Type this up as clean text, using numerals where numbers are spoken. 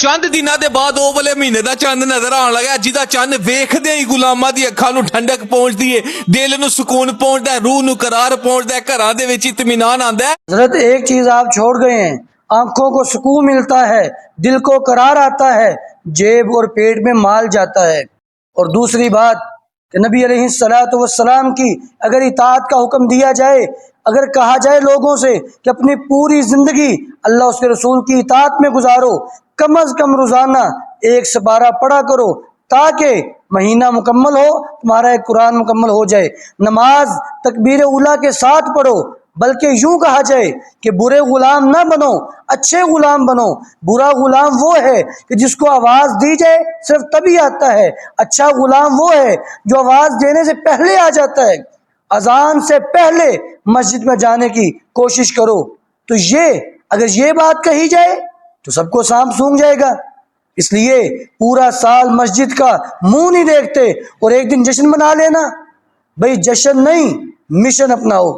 ਚੰਦ ਦਿਨਾਂ ਦੇ ਬਾਅਦ ਉਹ ਵਾਲੇ ਮਹੀਨੇ ਦਾ ਚੰਦ ਨਜ਼ਰ ਆਉਣ ਲੱਗਾ ਜਿਹਦਾ ਚੰਦ ਵੇਖਦੇ ਹੀ ਗੁਲਾਮਾਂ ਦੀ ਅੱਖਾਂ ਨੂੰ ਠੰਡਕ ਪਹੁੰਚਦੀ ਏ, ਦਿਲ ਨੂੰ ਸਕੂਨ ਪਹੁੰਚਦਾ ਹੈ, रूह ਨੂੰ करार पहुंचता है, घरां दे विच इत्मीनान आंदा है। हजरत एक चीज आप छोड़ गए हैं, आंखों को सुकून मिलता है, दिल को करार आता है, जेब और पेट में माल जाता है। और दूसरी बात कि नबी अलैहिस्सलातु वस्सलाम की अगर इताअत का हुक्म दिया जाए, अगर कहा जाए लोगों से कि अपनी पूरी जिंदगी अल्लाह उसके रसूल की इताअत में गुजारो, कम अज कम रोजाना 1 से 12 पढ़ा करो ताकि महीना मुकम्मल हो, तुम्हारा एक कुरान मुकम्मल हो जाए। नमाज तकबीर उला के साथ पढ़ो, बल्कि यूं कहा जाए कि बुरे गुलाम ना बनो, अच्छे गुलाम बनो। बुरा गुलाम वो है कि जिसको आवाज दी जाए सिर्फ तभी आता है, अच्छा गुलाम वो है जो आवाज देने से पहले आ जाता है। अजान से पहले मस्जिद में जाने की कोशिश करो। तो ये अगर ये बात कही जाए तो सबको सांप सूंघ जाएगा। इसलिए पूरा साल मस्जिद का मुंह नहीं देखते और एक दिन जश्न मना लेना, भाई जश्न नहीं मिशन अपनाओ।